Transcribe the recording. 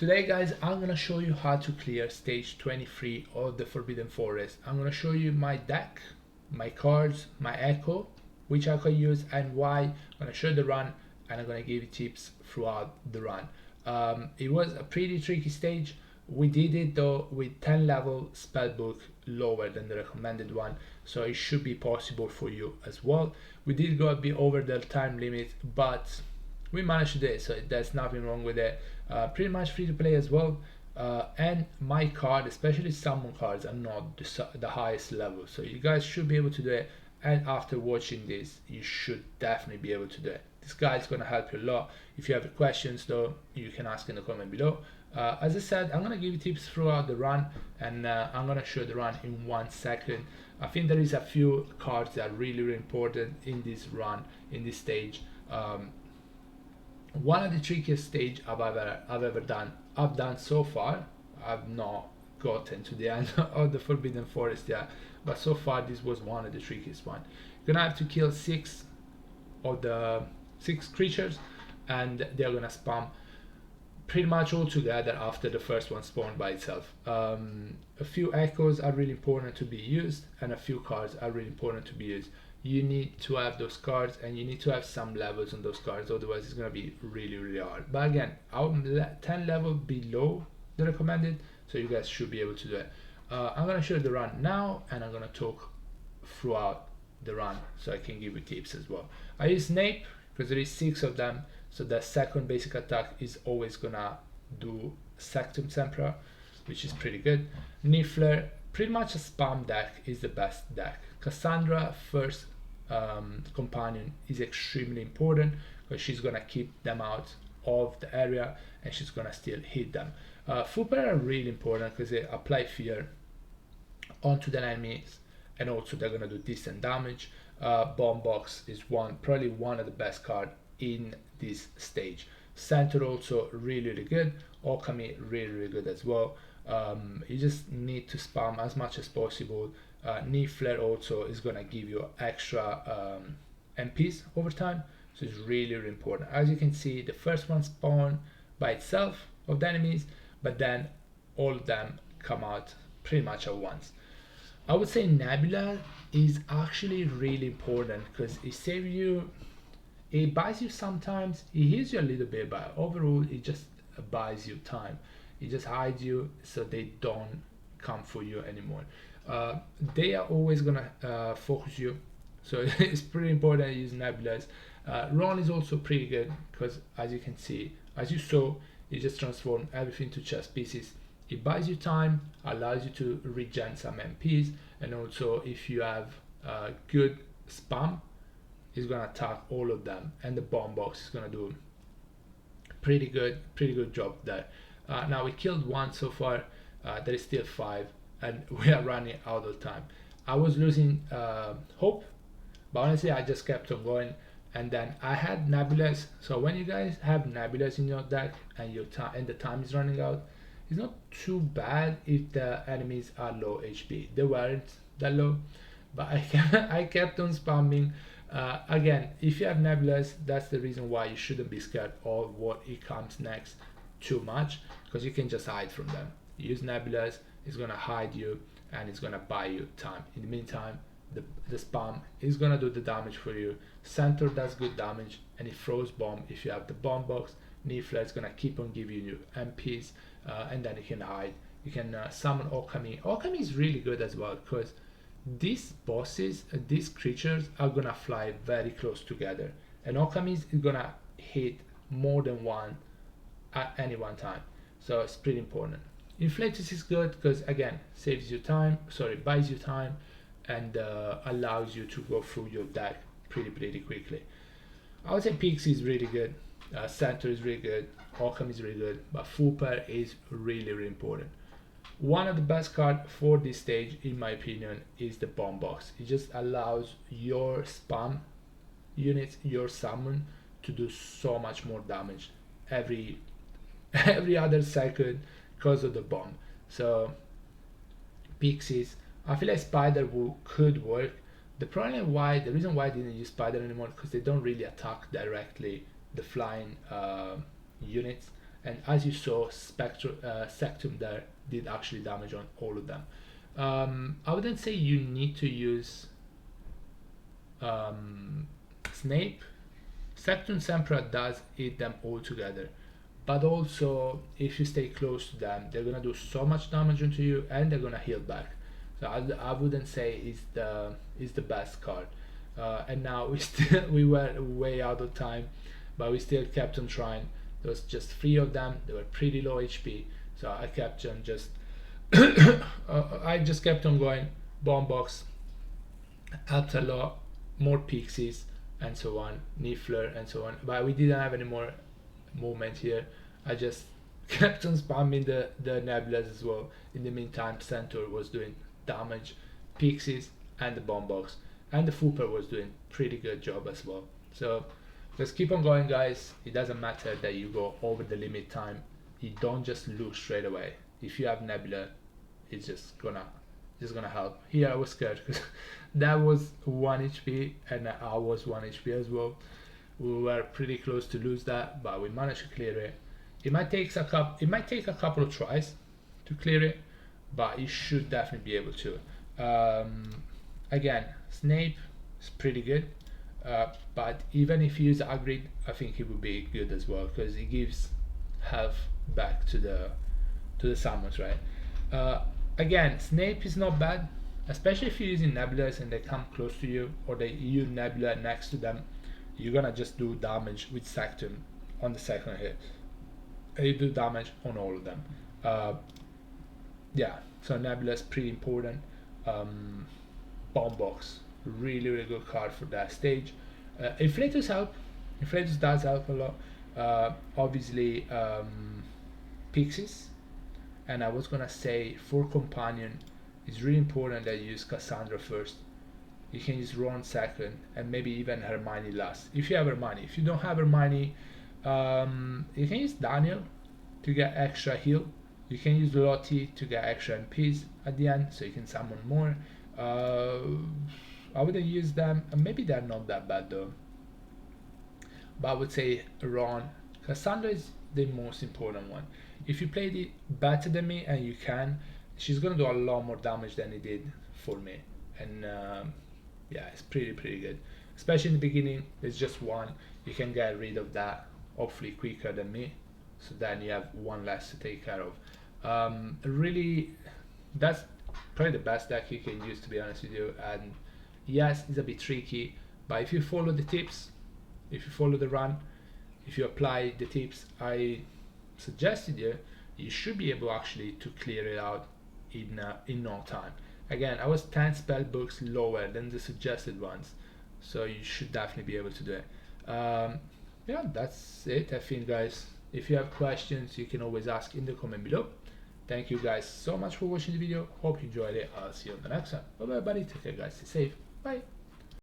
Today guys, I'm gonna show you how to clear stage 23 of the Forbidden Forest. I'm gonna show you my deck, my cards, my echo, which echo I use and why. I'm gonna show the run and I'm gonna give you tips throughout the run. It was a pretty tricky stage. We did it though with 10 level spellbook lower than the recommended one, so it should be possible for you as well. We did go a bit over the time limit, but we managed to do it, so there's nothing wrong with it. Pretty much free to play as well. And my card, especially summon cards, are not the highest level, so you guys should be able to do it. And after watching this, you should definitely be able to do it. This guide is going to help you a lot. If you have questions though, you can ask in the comment below. As I said, I'm going to give you tips throughout the run, and I'm going to show the run in 1 second. I think there is a few cards that are really important in this run, in this stage. One of the trickiest stage I've ever done. I've done so far. I've not gotten to the end of the Forbidden Forest yet, but so far this was one of the trickiest one. You're gonna have to kill 6 of the 6 creatures, and they're gonna spam pretty much all together after the first one spawned by itself. A few echoes are really important to be used, and a few cards are really important to be used. You need to have those cards, and you need to have some levels on those cards, otherwise it's going to be really hard. But again, I'm 10 level below the recommended, so you guys should be able to do it. I'm going to show you the run now, and I'm going to talk throughout the run so I can give you tips as well. I use Snape because there is 6 of them, so the second basic attack is always gonna do Sectum Sempra, which is pretty good. Niffler, pretty much a spam deck, is the best deck. Cassandra, first companion, is extremely important because she's gonna keep them out of the area and she's gonna still hit them. Fooper are really important because they apply fear onto the enemies, and also they're gonna do decent damage. Bomb Box is probably one of the best cards in this stage. Center also really good. Okami really good as well. You just need to spam as much as possible. Niffler also is gonna give you extra MPs over time, so it's really important. As you can see, the first one spawn by itself of the enemies, but then all of them come out pretty much at once. I would say Nebula is actually really important because it saves you, it buys you sometimes, it heals you a little bit, but overall it just buys you time. It just hides you so they don't come for you anymore. They are always gonna focus you, so it's pretty important to use Nebulas. Ron is also pretty good because, as you can see, as you saw, it just transforms everything to chess pieces. It buys you time, allows you to regen some MPs, and also if you have good spam, it's gonna attack all of them, and the bomb box is gonna do pretty good job there. Now we killed 1 so far. There is still 5, and we are running out of time. I was losing hope, but honestly I just kept on going, and then I had Nebulas. So when you guys have Nebulas in your deck and your time and the time is running out, it's not too bad if the enemies are low HP. They weren't that low, but I kept on spamming. Again, if you have Nebulas, that's the reason why you shouldn't be scared of what it comes next too much, because you can just hide from them. Use Nebulas, it's gonna hide you and it's gonna buy you time. In the meantime, the spam is gonna do the damage for you. Center does good damage, and it throws bomb if you have the bomb box. Niffler is gonna keep on giving you MPs, and then you can hide. You can summon Okami. Okami is really good as well because these bosses, these creatures are gonna fly very close together, and Okami is gonna hit more than one at any one time, so it's pretty important. Inflatus is good because again saves you time, buys you time, and allows you to go through your deck pretty quickly. I would say Pixie is really good, Center is really good, Okami is really good, but Fooper is really important. One of the best cards for this stage, in my opinion, is the Bomb Box. It just allows your spam units, your summon, to do so much more damage every other second because of the bomb. So Pixies, I feel like Spider could work. The reason why I didn't use Spider anymore, because they don't really attack directly the flying units, and as you saw, Sectum there did actually damage on all of them. I wouldn't say you need to use Snape. Sectum Sempra does eat them all together, but also if you stay close to them, they're gonna do so much damage onto you, and they're gonna heal back. So I wouldn't say is the best card. And now we were way out of time, but we still kept on trying. There was just 3 of them. They were pretty low HP, so I kept on just I just kept on going. Bomb box helped a lot. More pixies and so on, Niffler and so on. But we didn't have any more movement here. I just kept on spamming the Nebulas as well. In the meantime, Centaur was doing damage, pixies, and the bomb box, and the Fooper was doing pretty good job as well. So let's keep on going, guys. It doesn't matter that you go over the limit time. You don't just lose straight away. If you have Nebula, it's just gonna help. Here I was scared because that was 1 HP and I was 1 HP as well. We were pretty close to lose that, but we managed to clear it. It might take a couple of tries to clear it, but you should definitely be able to. Again, Snape is pretty good, but even if you use Hagrid, I think it would be good as well because it gives health back to the summons, right? Again, Snape is not bad, especially if you're using Nebulas and they come close to you, or they use Nebula next to them. You're gonna just do damage with Sectum on the second hit, and you do damage on all of them. Yeah, so Nebula is pretty important. Bomb box, really good card for that stage. Inflatus help. Inflatus does help a lot. Obviously, Pixies. And I was gonna say for companion, it's really important that you use Cassandra first. You can use Ron second, and maybe even Hermione last. If you have Hermione, if you don't have Hermione, you can use Daniel to get extra heal. You can use Lottie to get extra MPs at the end, so you can summon more. I wouldn't use them, and maybe they're not that bad though. But I would say Ron. Cassandra is the most important one. If you played it better than me, and you can, she's gonna do a lot more damage than it did for me. And yeah, it's pretty good. Especially in the beginning, there's just one. You can get rid of that hopefully quicker than me. So then you have one less to take care of. Really, that's probably the best deck you can use, to be honest with you. And yes, it's a bit tricky, but if you follow the tips, if you follow the run, if you apply the tips I suggested you should be able actually to clear it out in no time. Again, I was 10 spell books lower than the suggested ones, so you should definitely be able to do it. Yeah, that's it, I think, guys. If you have questions, you can always ask in the comment below. Thank you guys so much for watching the video. Hope you enjoyed it. I'll see you on the next one. Bye bye, everybody. Take care, guys. Stay safe. Bye.